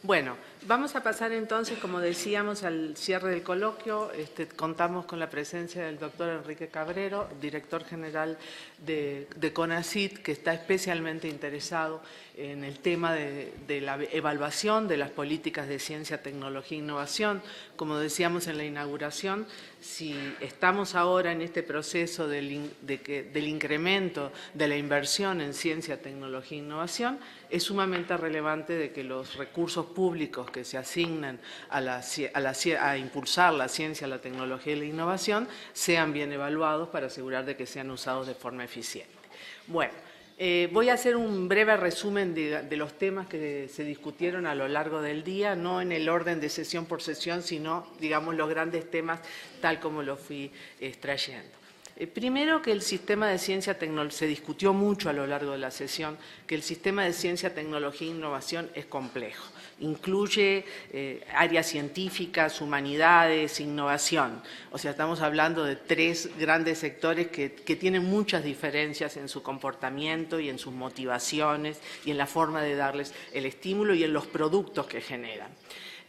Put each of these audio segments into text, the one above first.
Bueno, vamos a pasar entonces, como decíamos, al cierre del coloquio. Contamos con la presencia del doctor Enrique Cabrero, director general de CONACYT, que está especialmente interesado en el tema de la evaluación de las políticas de ciencia, tecnología e innovación. Como decíamos en la inauguración, si estamos ahora en este proceso del incremento de la inversión en ciencia, tecnología e innovación, es sumamente relevante de que los recursos públicos que se asignan a impulsar la ciencia, la tecnología y la innovación sean bien evaluados para asegurar de que sean usados de forma eficiente. Bueno, voy a hacer un breve resumen de los temas que se discutieron a lo largo del día, no en el orden de sesión por sesión, sino, digamos, los grandes temas tal como los fui extrayendo. Primero, que el sistema de ciencia tecnología, se discutió mucho a lo largo de la sesión, que el sistema de ciencia, tecnología e innovación es complejo. Incluye áreas científicas, humanidades, innovación. O sea, estamos hablando de tres grandes sectores que tienen muchas diferencias en su comportamiento y en sus motivaciones y en la forma de darles el estímulo y en los productos que generan.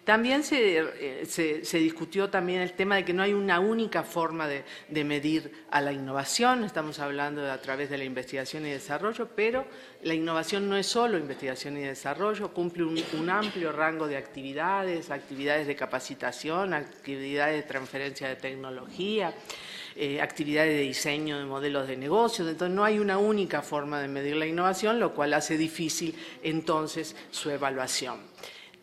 También se discutió también el tema de que no hay una única forma de medir a la innovación. Estamos hablando a través de la investigación y desarrollo, pero la innovación no es solo investigación y desarrollo, cumple un amplio rango de actividades, actividades de capacitación, actividades de transferencia de tecnología, actividades de diseño de modelos de negocios. Entonces, no hay una única forma de medir la innovación, lo cual hace difícil entonces su evaluación.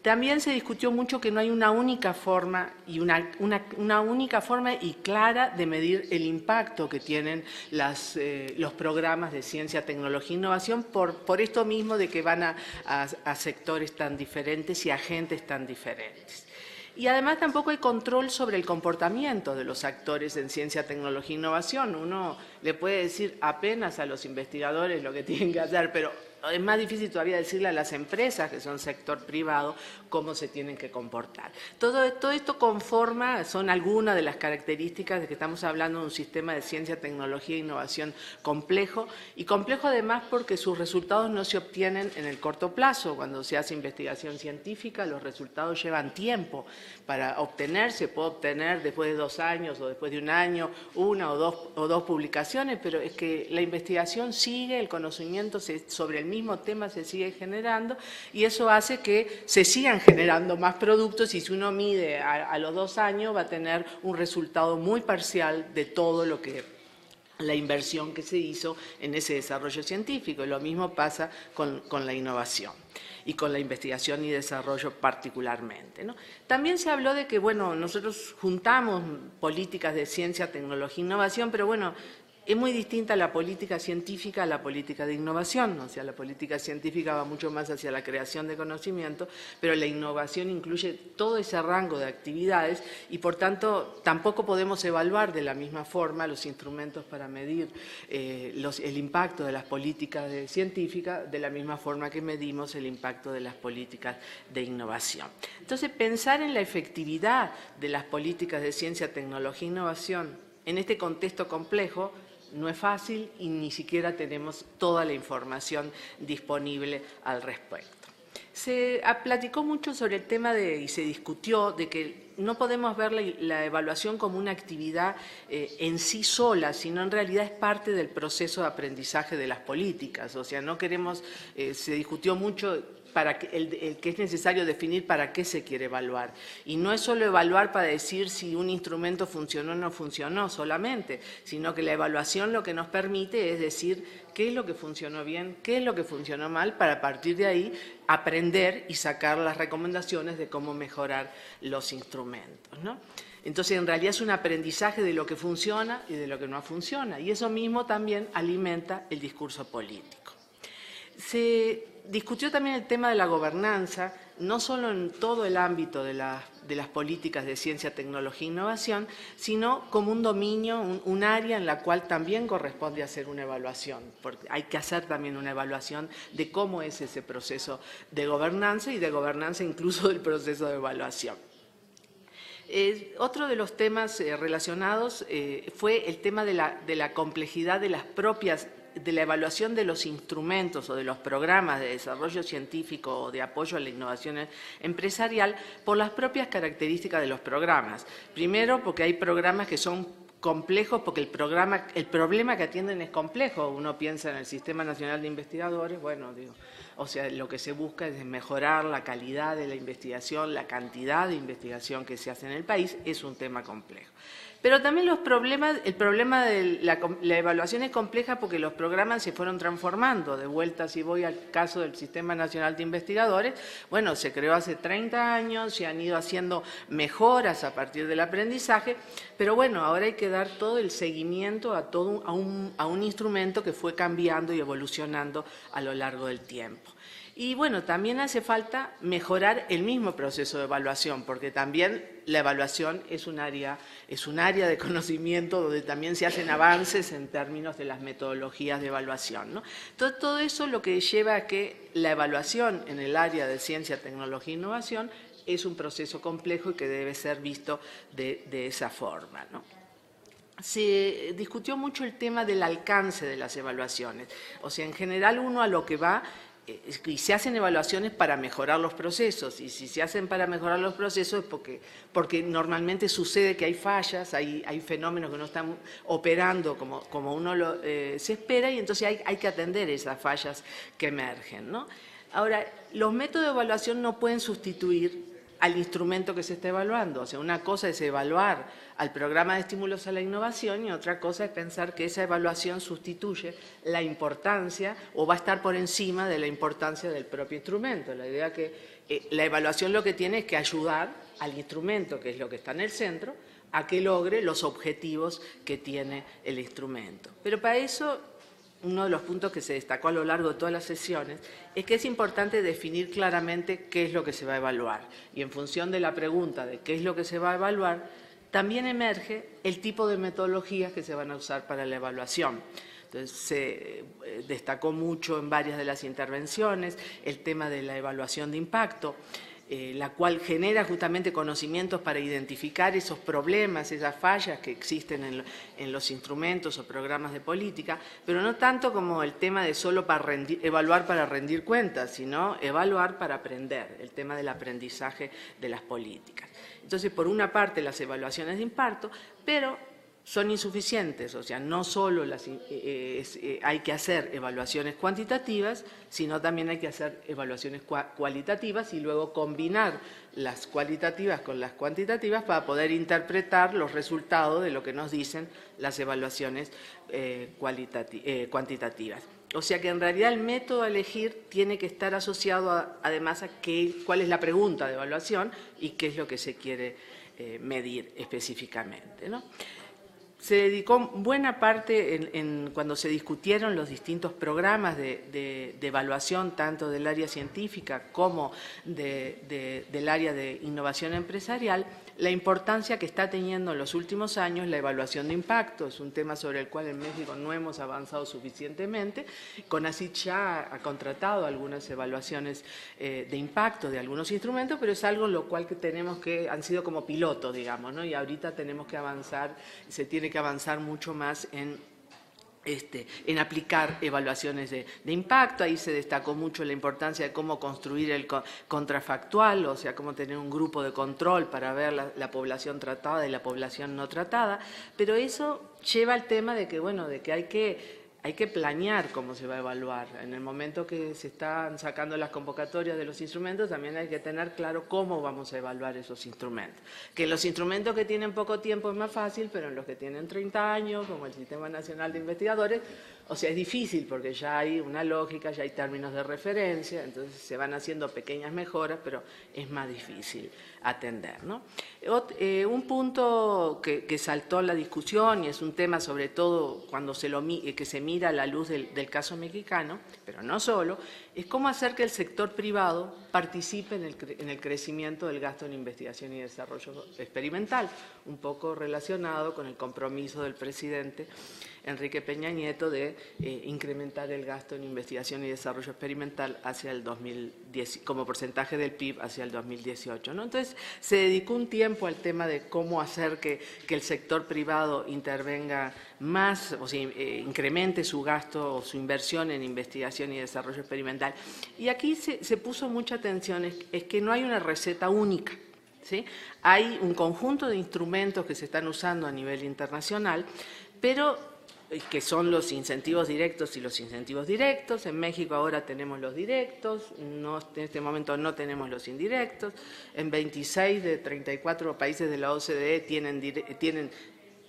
También se discutió mucho que no hay una única forma y una única forma y clara de medir el impacto que tienen los programas de ciencia, tecnología e innovación por esto mismo de que van a sectores tan diferentes y agentes tan diferentes. Y además tampoco hay control sobre el comportamiento de los actores en ciencia, tecnología e innovación. Uno le puede decir apenas a los investigadores lo que tienen que hacer, pero es más difícil todavía decirle a las empresas, que son sector privado, cómo se tienen que comportar. Todo esto conforma, son algunas de las características de que estamos hablando de un sistema de ciencia, tecnología e innovación complejo, y complejo además porque sus resultados no se obtienen en el corto plazo. Cuando se hace investigación científica, los resultados llevan tiempo para obtener. Se puede obtener después de 2 años o después de 1 año, una o dos publicaciones, pero es que la investigación sigue, el conocimiento sobre el mismo tema se sigue generando, y eso hace que se sigan generando más productos, y si uno mide a los 2 años va a tener un resultado muy parcial de todo lo que la inversión que se hizo en ese desarrollo científico. Y lo mismo pasa con la innovación y con la investigación y desarrollo particularmente, ¿no? También se habló de que, bueno, nosotros juntamos políticas de ciencia, tecnología e innovación, pero bueno, es muy distinta la política científica a la política de innovación. O sea, la política científica va mucho más hacia la creación de conocimiento, pero la innovación incluye todo ese rango de actividades y, por tanto, tampoco podemos evaluar de la misma forma los instrumentos para medir el impacto de las políticas científicas de la misma forma que medimos el impacto de las políticas de innovación. Entonces, pensar en la efectividad de las políticas de ciencia, tecnología e innovación en este contexto complejo no es fácil, y ni siquiera tenemos toda la información disponible al respecto. Se platicó mucho sobre el tema y se discutió de que no podemos ver la evaluación como una actividad en sí sola, sino en realidad es parte del proceso de aprendizaje de las políticas. O sea, no queremos, se discutió mucho que es necesario definir para qué se quiere evaluar. Y no es solo evaluar para decir si un instrumento funcionó o no funcionó solamente, sino que la evaluación lo que nos permite es decir qué es lo que funcionó bien, qué es lo que funcionó mal, para a partir de ahí aprender y sacar las recomendaciones de cómo mejorar los instrumentos, ¿no? Entonces, en realidad es un aprendizaje de lo que funciona y de lo que no funciona, y eso mismo también alimenta el discurso político. Se discutió también el tema de la gobernanza, no solo en todo el ámbito de las políticas de ciencia, tecnología e innovación, sino como un dominio, un área en la cual también corresponde hacer una evaluación, porque hay que hacer también una evaluación de cómo es ese proceso de gobernanza, y de gobernanza incluso del proceso de evaluación. Otro de los temas relacionados fue el tema de la complejidad de las propias de la evaluación de los instrumentos o de los programas de desarrollo científico o de apoyo a la innovación empresarial por las propias características de los programas. Primero, porque hay programas que son complejos, porque el problema que atienden es complejo. Uno piensa en el Sistema Nacional de Investigadores, bueno, digo, o sea, lo que se busca es mejorar la calidad de la investigación, la cantidad de investigación que se hace en el país, es un tema complejo. Pero también el problema de la evaluación es compleja porque los programas se fueron transformando. De vuelta, si voy al caso del Sistema Nacional de Investigadores, bueno, se creó hace 30 años, se han ido haciendo mejoras a partir del aprendizaje, pero bueno, ahora hay que dar todo el seguimiento a un instrumento que fue cambiando y evolucionando a lo largo del tiempo. Y bueno, también hace falta mejorar el mismo proceso de evaluación, porque también la evaluación es un área de conocimiento donde también se hacen avances en términos de las metodologías de evaluación, ¿no? Entonces, todo eso lo que lleva a que la evaluación en el área de ciencia, tecnología e innovación es un proceso complejo y que debe ser visto de esa forma, ¿no? Se discutió mucho el tema del alcance de las evaluaciones. O sea, en general uno a lo que va y se hacen evaluaciones para mejorar los procesos, y si se hacen para mejorar los procesos es porque normalmente sucede que hay fallas, hay fenómenos que no están operando como uno se espera, y entonces hay que atender esas fallas que emergen, ¿no? Ahora, los métodos de evaluación no pueden sustituir al instrumento que se está evaluando. O sea, una cosa es evaluar al programa de estímulos a la innovación y otra cosa es pensar que esa evaluación sustituye la importancia o va a estar por encima de la importancia del propio instrumento. La idea que la evaluación lo que tiene es que ayudar al instrumento, que es lo que está en el centro, a que logre los objetivos que tiene el instrumento. Pero para eso, uno de los puntos que se destacó a lo largo de todas las sesiones es que es importante definir claramente qué es lo que se va a evaluar. Y en función de la pregunta de qué es lo que se va a evaluar, también emerge el tipo de metodologías que se van a usar para la evaluación. Entonces, se destacó mucho en varias de las intervenciones el tema de la evaluación de impacto, la cual genera justamente conocimientos para identificar esos problemas, esas fallas que existen en los instrumentos o programas de política, pero no tanto como el tema de solo evaluar para rendir cuentas, sino evaluar para aprender, el tema del aprendizaje de las políticas. Entonces, por una parte, las evaluaciones de impacto, pero son insuficientes, o sea, no solo hay que hacer evaluaciones cuantitativas, sino también hay que hacer evaluaciones cualitativas y luego combinar las cualitativas con las cuantitativas para poder interpretar los resultados de lo que nos dicen las evaluaciones cuantitativas. O sea que en realidad el método a elegir tiene que estar asociado además a cuál es la pregunta de evaluación y qué es lo que se quiere medir específicamente, ¿no? Se dedicó buena parte cuando se discutieron los distintos programas de evaluación, tanto del área científica como del área de innovación empresarial, la importancia que está teniendo en los últimos años la evaluación de impacto. Es un tema sobre el cual en México no hemos avanzado suficientemente. CONACYT ya ha contratado algunas evaluaciones de impacto de algunos instrumentos, pero es algo en lo cual han sido como piloto, digamos, ¿no? Y ahorita tenemos que avanzar, se tiene que avanzar mucho más en aplicar evaluaciones de impacto. Ahí se destacó mucho la importancia de cómo construir el contrafactual, o sea, cómo tener un grupo de control para ver la población tratada y la población no tratada, pero eso lleva al tema de que, bueno, de que hay que planear cómo se va a evaluar. En el momento que se están sacando las convocatorias de los instrumentos, también hay que tener claro cómo vamos a evaluar esos instrumentos. Que en los instrumentos que tienen poco tiempo es más fácil, pero en los que tienen 30 años, como el Sistema Nacional de Investigadores, o sea, es difícil porque ya hay una lógica, ya hay términos de referencia, entonces se van haciendo pequeñas mejoras, pero es más difícil atender, ¿no? Un punto que saltó en la discusión, y es un tema sobre todo cuando que se mira a la luz del caso mexicano, pero no solo, es cómo hacer que el sector privado participe en el crecimiento del gasto en investigación y desarrollo experimental, un poco relacionado con el compromiso del presidente Enrique Peña Nieto de incrementar el gasto en investigación y desarrollo experimental hacia el 2010, como porcentaje del PIB hacia el 2018, ¿no? Entonces, se dedicó un tiempo al tema de cómo hacer que el sector privado intervenga más, o sea, incremente su gasto o su inversión en investigación y desarrollo experimental. Y aquí se puso mucha atención, es que no hay una receta única, ¿sí? Hay un conjunto de instrumentos que se están usando a nivel internacional, pero que son los incentivos directos y los incentivos directos. En México ahora tenemos los directos, en este momento no tenemos los indirectos. En 26 de 34 países de la OCDE tienen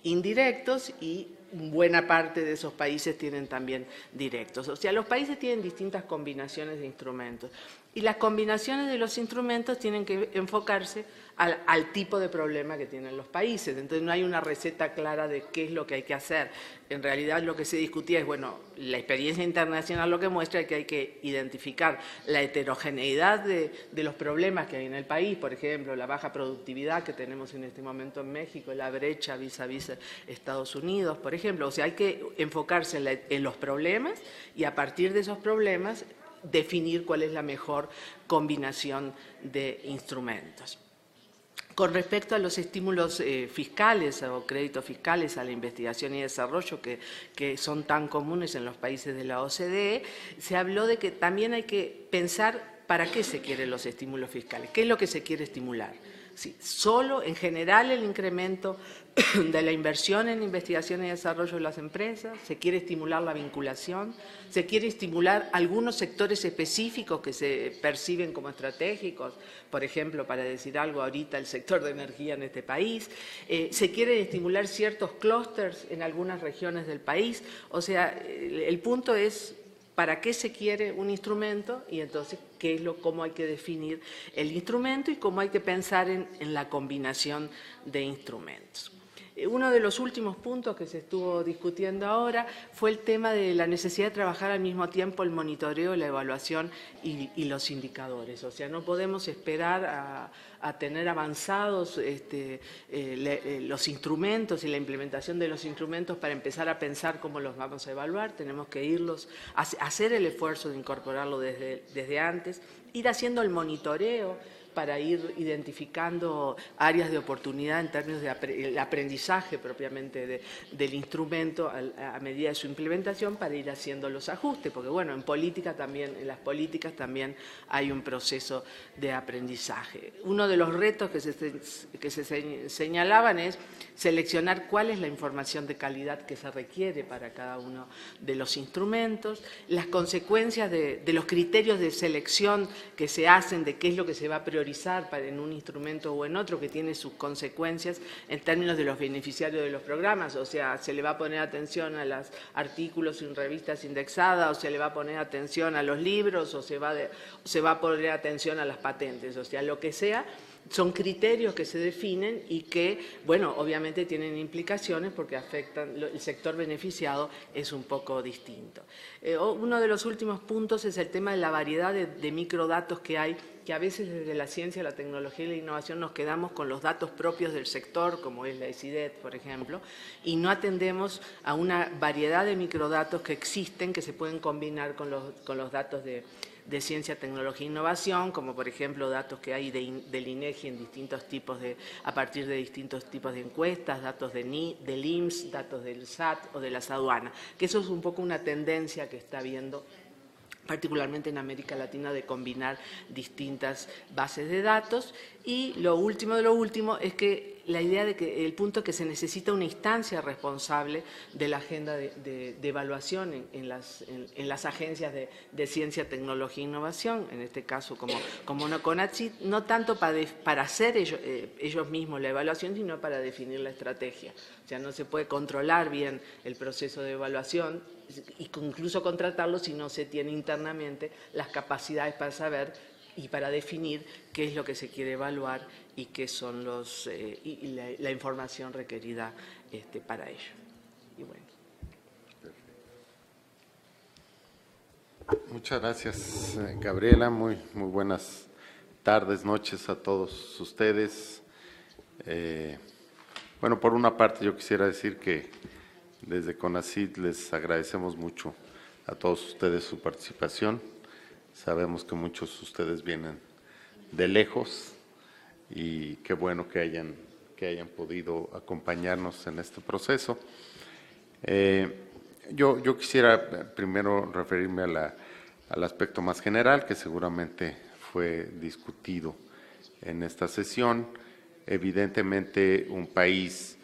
indirectos y buena parte de esos países tienen también directos. O sea, los países tienen distintas combinaciones de instrumentos y las combinaciones de los instrumentos tienen que enfocarse al tipo de problema que tienen los países. Entonces, no hay una receta clara de qué es lo que hay que hacer. En realidad, lo que se discutía es, bueno, la experiencia internacional lo que muestra es que hay que identificar la heterogeneidad de los problemas que hay en el país, por ejemplo, la baja productividad que tenemos en este momento en México, la brecha vis a vis Estados Unidos, por ejemplo. O sea, hay que enfocarse en los problemas y a partir de esos problemas definir cuál es la mejor combinación de instrumentos. Con respecto a los estímulos fiscales o créditos fiscales a la investigación y desarrollo que son tan comunes en los países de la OCDE, se habló de que también hay que pensar para qué se quieren los estímulos fiscales, qué es lo que se quiere estimular. Sí, solo en general el incremento de la inversión en investigación y desarrollo de las empresas, se quiere estimular la vinculación, se quiere estimular algunos sectores específicos que se perciben como estratégicos, por ejemplo, para decir algo ahorita, el sector de energía en este país, se quieren estimular ciertos clústeres en algunas regiones del país. O sea, el punto es para qué se quiere un instrumento y entonces cómo hay que definir el instrumento y cómo hay que pensar en la combinación de instrumentos. Uno de los últimos puntos que se estuvo discutiendo ahora fue el tema de la necesidad de trabajar al mismo tiempo el monitoreo, la evaluación y los indicadores. O sea, no podemos esperar a tener avanzados los instrumentos y la implementación de los instrumentos para empezar a pensar cómo los vamos a evaluar. Tenemos que hacer el esfuerzo de incorporarlo desde antes, ir haciendo el monitoreo para ir identificando áreas de oportunidad en términos del aprendizaje propiamente del instrumento a medida de su implementación, para ir haciendo los ajustes, porque bueno, en las políticas también hay un proceso de aprendizaje. Uno de los retos que se señalaban es seleccionar cuál es la información de calidad que se requiere para cada uno de los instrumentos, las consecuencias de los criterios de selección que se hacen, de qué es lo que se va a priorizar en un instrumento o en otro, que tiene sus consecuencias en términos de los beneficiarios de los programas. O sea, se le va a poner atención a los artículos en revistas indexadas, o se le va a poner atención a los libros, o se va a poner atención a las patentes. O sea, lo que sea, son criterios que se definen y que, bueno, obviamente tienen implicaciones porque afectan, el sector beneficiado es un poco distinto. Uno de los últimos puntos es el tema de la variedad de microdatos que hay, que a veces desde la ciencia, la tecnología y la innovación nos quedamos con los datos propios del sector, como es la ESIDET, por ejemplo, y no atendemos a una variedad de microdatos que existen, que se pueden combinar con los datos de ciencia, tecnología e innovación, como por ejemplo datos que hay del INEGI en distintos tipos a partir de distintos tipos de encuestas, datos del IMSS, datos del SAT o de las aduanas, que eso es un poco una tendencia que está habiendo particularmente en América Latina, de combinar distintas bases de datos. Y lo último de lo último es que la idea de que el punto es que se necesita una instancia responsable de la agenda de evaluación en las agencias de ciencia, tecnología e innovación, en este caso como CONACYT, no tanto para hacer ellos mismos la evaluación, sino para definir la estrategia. O sea, no se puede controlar bien el proceso de evaluación y incluso contratarlo si no se tiene internamente las capacidades para saber y para definir qué es lo que se quiere evaluar y qué son la información requerida para ello. Y bueno. Muchas gracias, Gabriela. Muy buenas tardes, noches a todos ustedes. Bueno, por una parte yo quisiera decir que Desde CONACYT les agradecemos mucho a todos ustedes su participación. Sabemos que muchos de ustedes vienen de lejos y qué bueno que hayan podido acompañarnos en este proceso. Yo quisiera primero referirme al aspecto más general, que seguramente fue discutido en esta sesión. Evidentemente, un país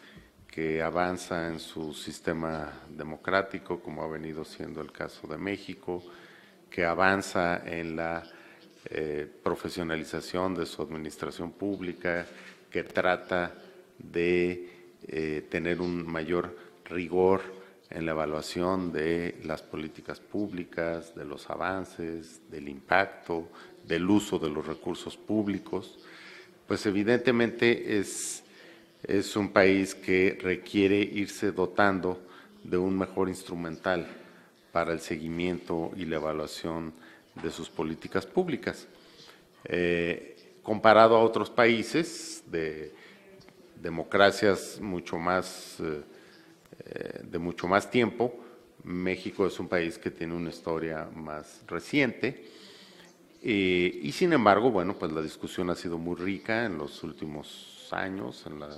que avanza en su sistema democrático, como ha venido siendo el caso de México, que avanza en la profesionalización de su administración pública, que trata de tener un mayor rigor en la evaluación de las políticas públicas, de los avances, del impacto, del uso de los recursos públicos, pues evidentemente es un país que requiere irse dotando de un mejor instrumental para el seguimiento y la evaluación de sus políticas públicas. Comparado a otros países de democracias de mucho más tiempo, México es un país que tiene una historia más reciente y sin embargo, bueno, pues la discusión ha sido muy rica en los últimos años, en las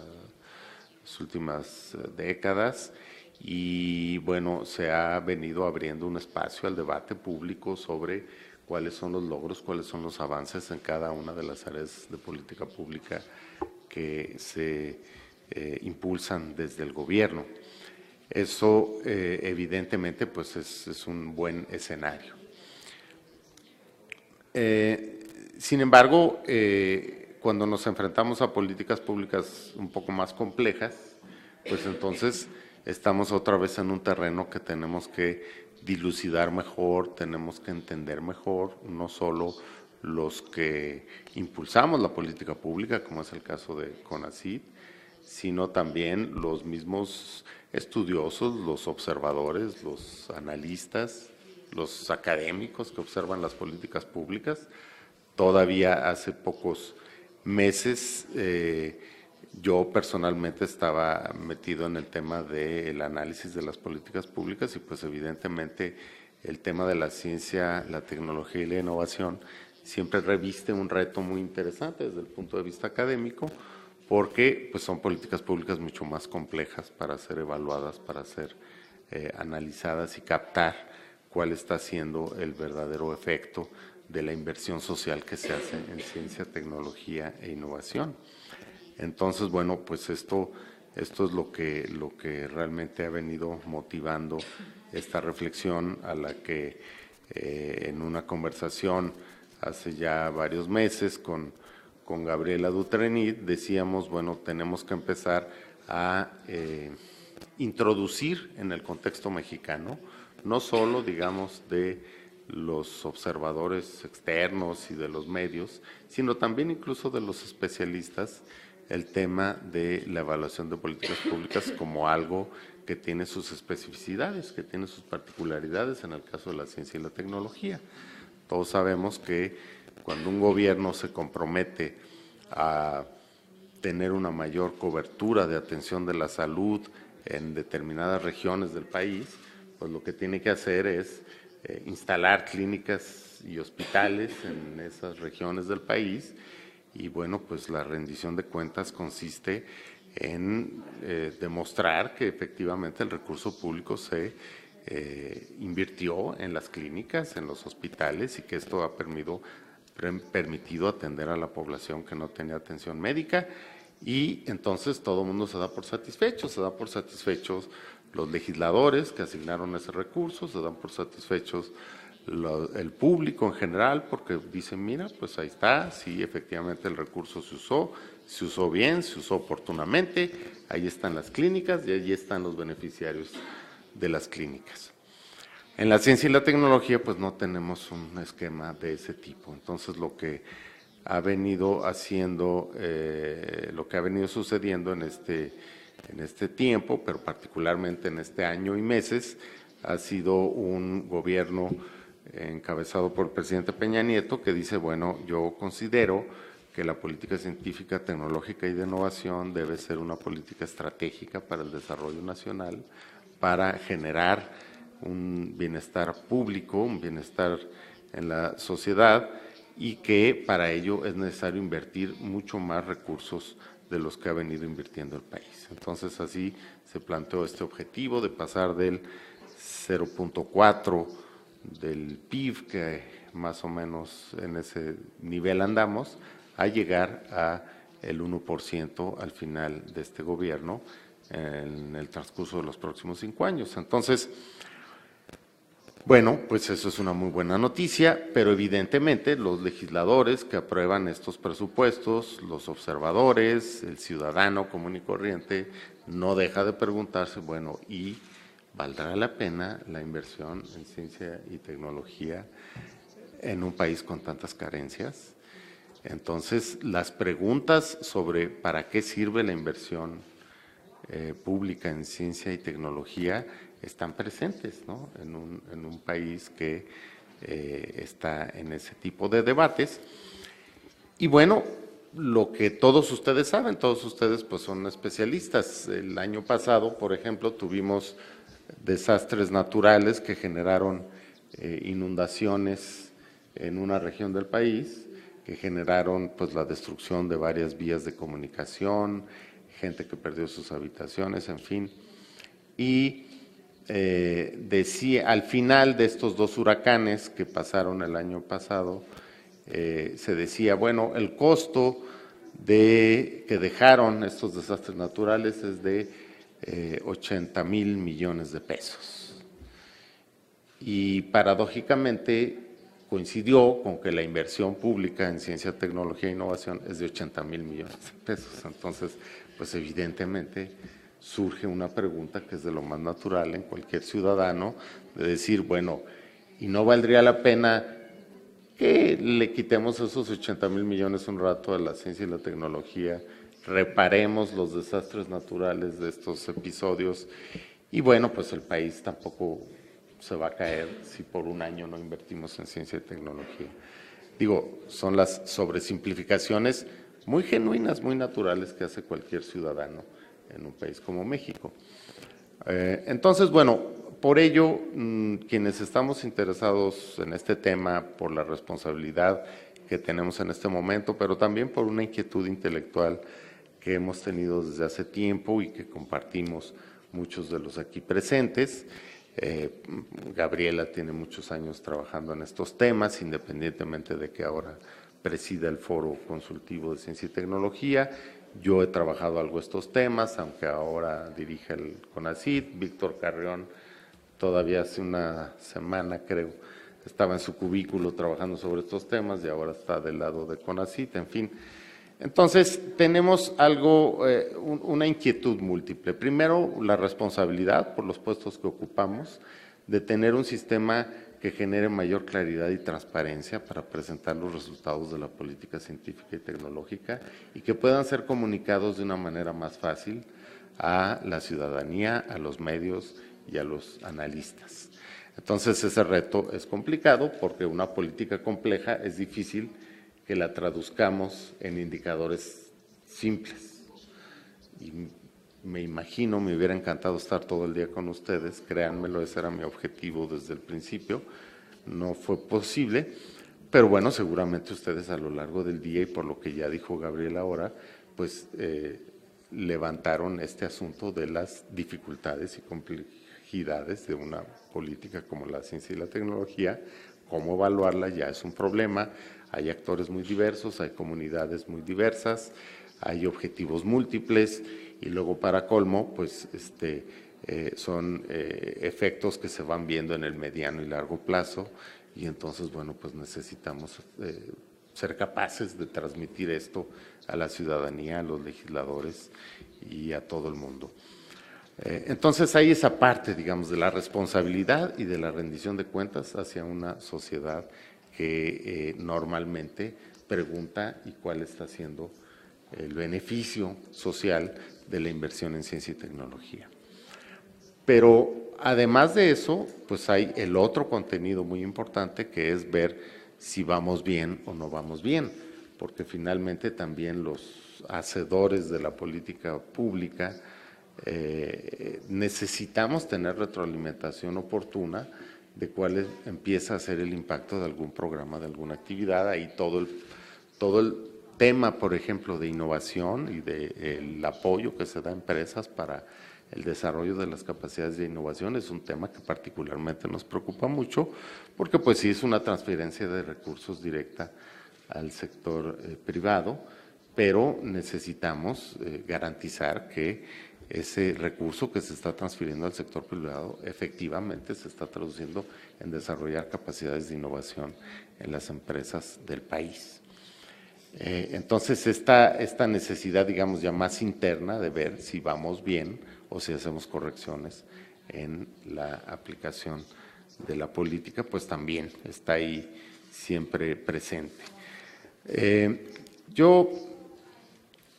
últimas décadas y bueno, se ha venido abriendo un espacio al debate público sobre cuáles son los logros, cuáles son los avances en cada una de las áreas de política pública que se impulsan desde el gobierno. Eso evidentemente pues es un buen escenario. Sin embargo, cuando nos enfrentamos a políticas públicas un poco más complejas, pues entonces estamos otra vez en un terreno que tenemos que dilucidar mejor, tenemos que entender mejor, no solo los que impulsamos la política pública, como es el caso de CONACYT, sino también los mismos estudiosos, los observadores, los analistas, los académicos que observan las políticas públicas. Todavía hace pocos meses yo personalmente estaba metido en el tema del análisis de las políticas públicas y pues evidentemente el tema de la ciencia, la tecnología y la innovación siempre reviste un reto muy interesante desde el punto de vista académico, porque pues, son políticas públicas mucho más complejas para ser evaluadas, para ser analizadas y captar cuál está siendo el verdadero efecto de la inversión social que se hace en ciencia, tecnología e innovación. Entonces, bueno, pues esto es lo que realmente ha venido motivando esta reflexión a la que en una conversación hace ya varios meses con Gabriela Dutrenit decíamos, bueno, tenemos que empezar a introducir en el contexto mexicano, no solo, digamos, de los observadores externos y de los medios, sino también incluso de los especialistas, el tema de la evaluación de políticas públicas como algo que tiene sus especificidades, que tiene sus particularidades en el caso de la ciencia y la tecnología. Todos sabemos que cuando un gobierno se compromete a tener una mayor cobertura de atención de la salud en determinadas regiones del país, pues lo que tiene que hacer es instalar clínicas y hospitales en esas regiones del país y bueno, pues la rendición de cuentas consiste en demostrar que efectivamente el recurso público se invirtió en las clínicas, en los hospitales y que esto ha permitido atender a la población que no tenía atención médica y entonces todo el mundo se da por satisfechos los legisladores que asignaron ese recurso, se dan por satisfechos el público en general porque dicen, mira, pues ahí está, sí, efectivamente el recurso se usó bien, se usó oportunamente, ahí están las clínicas y ahí están los beneficiarios de las clínicas. En la ciencia y la tecnología, pues no tenemos un esquema de ese tipo. Entonces, lo que ha venido haciendo, lo que ha venido sucediendo en este tiempo, pero particularmente en este año y meses, ha sido un gobierno encabezado por el presidente Peña Nieto que dice, bueno, yo considero que la política científica, tecnológica y de innovación debe ser una política estratégica para el desarrollo nacional, para generar un bienestar público, un bienestar en la sociedad, y que para ello es necesario invertir mucho más recursos de los que ha venido invirtiendo el país. Entonces, así se planteó este objetivo de pasar del 0.4 del PIB, que más o menos en ese nivel andamos, a llegar a el 1% al final de este gobierno en el transcurso de los próximos 5 años. Entonces, bueno, pues eso es una muy buena noticia, pero evidentemente los legisladores que aprueban estos presupuestos, los observadores, el ciudadano común y corriente, no deja de preguntarse, bueno, ¿y valdrá la pena la inversión en ciencia y tecnología en un país con tantas carencias? Entonces, las preguntas sobre para qué sirve la inversión pública en ciencia y tecnología están presentes, ¿no? en un país que está en ese tipo de debates. Y bueno, lo que todos ustedes saben, todos ustedes pues son especialistas. El año pasado, por ejemplo, tuvimos desastres naturales que generaron inundaciones en una región del país, que generaron pues la destrucción de varias vías de comunicación, gente que perdió sus habitaciones, en fin. Y decía, al final de estos 2 huracanes que pasaron el año pasado, se decía, bueno, el costo que dejaron estos desastres naturales es de 80,000 millones de pesos. Y paradójicamente coincidió con que la inversión pública en ciencia, tecnología e innovación es de 80,000 millones de pesos. Entonces, pues evidentemente surge una pregunta que es de lo más natural en cualquier ciudadano, de decir, bueno, ¿y no valdría la pena que le quitemos esos 80,000 millones un rato a la ciencia y la tecnología, reparemos los desastres naturales de estos episodios? Y bueno, pues el país tampoco se va a caer si por un año no invertimos en ciencia y tecnología. Digo, son las sobresimplificaciones muy genuinas, muy naturales que hace cualquier ciudadano en un país como México. Entonces, bueno, por ello, quienes estamos interesados en este tema, por la responsabilidad que tenemos en este momento, pero también por una inquietud intelectual que hemos tenido desde hace tiempo y que compartimos muchos de los aquí presentes. Gabriela tiene muchos años trabajando en estos temas, independientemente de que ahora presida el Foro Consultivo de Ciencia y Tecnología. Yo he trabajado algo estos temas, aunque ahora dirige el CONACYT. Víctor Carrión, todavía hace una semana, creo, estaba en su cubículo trabajando sobre estos temas y ahora está del lado de CONACYT, en fin. Entonces, tenemos una inquietud múltiple. Primero, la responsabilidad por los puestos que ocupamos de tener un sistema que genere mayor claridad y transparencia para presentar los resultados de la política científica y tecnológica y que puedan ser comunicados de una manera más fácil a la ciudadanía, a los medios y a los analistas. Entonces, ese reto es complicado porque una política compleja es difícil que la traduzcamos en indicadores simples. Y me imagino, me hubiera encantado estar todo el día con ustedes, créanmelo, ese era mi objetivo desde el principio, no fue posible, pero bueno, seguramente ustedes a lo largo del día y por lo que ya dijo Gabriel ahora, pues levantaron este asunto de las dificultades y complejidades de una política como la ciencia y la tecnología, cómo evaluarla ya es un problema, hay actores muy diversos, hay comunidades muy diversas, hay objetivos múltiples y luego para colmo, pues son efectos que se van viendo en el mediano y largo plazo y entonces, bueno, pues necesitamos ser capaces de transmitir esto a la ciudadanía, a los legisladores y a todo el mundo. Entonces hay esa parte, digamos, de la responsabilidad y de la rendición de cuentas hacia una sociedad que normalmente pregunta y cuál está siendo el beneficio social de la inversión en ciencia y tecnología. Pero además de eso, pues hay el otro contenido muy importante que es ver si vamos bien o no vamos bien, porque finalmente también los hacedores de la política pública necesitamos tener retroalimentación oportuna de cuál empieza a ser el impacto de algún programa, de alguna actividad. Ahí todo el tema, por ejemplo, de innovación y del apoyo que se da a empresas para el desarrollo de las capacidades de innovación es un tema que particularmente nos preocupa mucho, porque pues sí es una transferencia de recursos directa al sector privado, pero necesitamos garantizar que ese recurso que se está transfiriendo al sector privado efectivamente se está traduciendo en desarrollar capacidades de innovación en las empresas del país. Entonces, esta necesidad, digamos, ya más interna de ver si vamos bien o si hacemos correcciones en la aplicación de la política, pues también está ahí siempre presente. Yo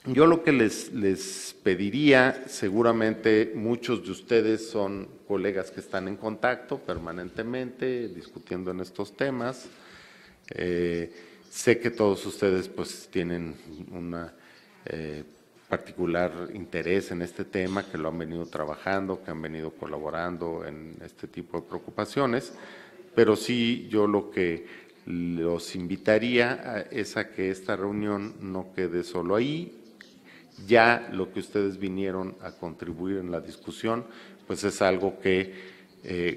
lo que les pediría, seguramente muchos de ustedes son colegas que están en contacto permanentemente, discutiendo en estos temas. Sé que todos ustedes pues tienen un particular interés en este tema, que lo han venido trabajando, que han venido colaborando en este tipo de preocupaciones, pero sí yo lo que los invitaría es a que esta reunión no quede solo ahí. Ya lo que ustedes vinieron a contribuir en la discusión, pues es algo que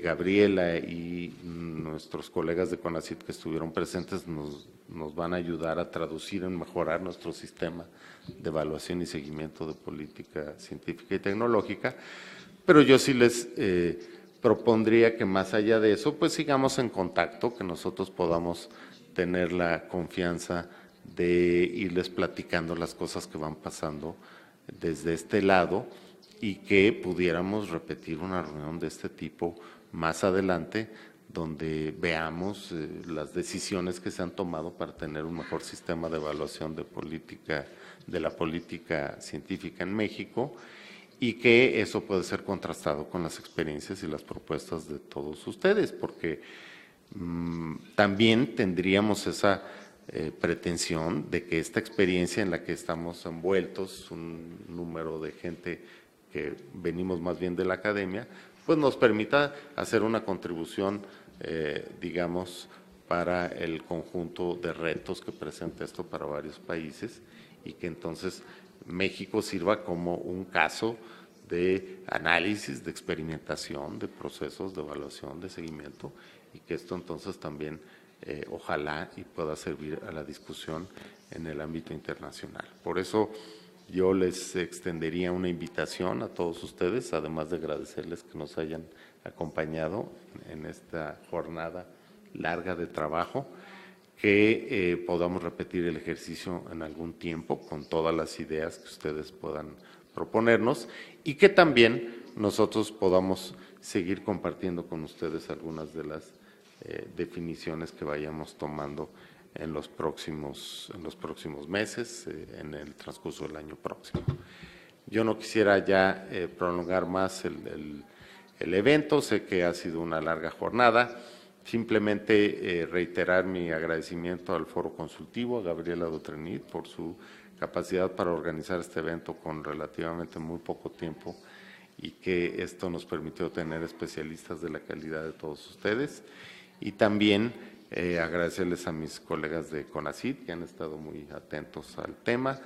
Gabriela y nuestros colegas de CONACYT que estuvieron presentes nos van a ayudar a traducir en mejorar nuestro sistema de evaluación y seguimiento de política científica y tecnológica, pero yo sí les propondría que más allá de eso, pues sigamos en contacto, que nosotros podamos tener la confianza de irles platicando las cosas que van pasando desde este lado y que pudiéramos repetir una reunión de este tipo más adelante, donde veamos las decisiones que se han tomado para tener un mejor sistema de evaluación de la política científica en México, y que eso puede ser contrastado con las experiencias y las propuestas de todos ustedes, porque también tendríamos esa pretensión de que esta experiencia en la que estamos envueltos, un número de gente que venimos más bien de la academia, pues nos permita hacer una contribución, digamos, para el conjunto de retos que presenta esto para varios países, y que entonces México sirva como un caso de análisis, de experimentación, de procesos de evaluación, de seguimiento, y que esto entonces también ojalá y pueda servir a la discusión en el ámbito internacional. Por eso yo les extendería una invitación a todos ustedes, además de agradecerles que nos hayan acompañado en esta jornada larga de trabajo, que podamos repetir el ejercicio en algún tiempo con todas las ideas que ustedes puedan proponernos, y que también nosotros podamos seguir compartiendo con ustedes algunas de las definiciones que vayamos tomando en los próximos meses, en el transcurso del año próximo. Yo no quisiera ya prolongar más el evento, sé que ha sido una larga jornada. Simplemente reiterar mi agradecimiento al Foro Consultivo, a Gabriela Dutrenit, por su capacidad para organizar este evento con relativamente muy poco tiempo, y que esto nos permitió tener especialistas de la calidad de todos ustedes. Y también agradecerles a mis colegas de CONACYT que han estado muy atentos al tema,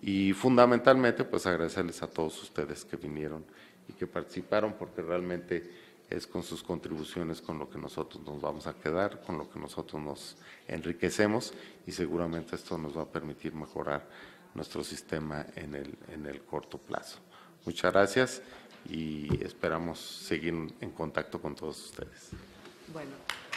y fundamentalmente pues agradecerles a todos ustedes que vinieron y que participaron, porque realmente es con sus contribuciones con lo que nosotros nos vamos a quedar, con lo que nosotros nos enriquecemos, y seguramente esto nos va a permitir mejorar nuestro sistema en el corto plazo. Muchas gracias y esperamos seguir en contacto con todos ustedes. Bueno.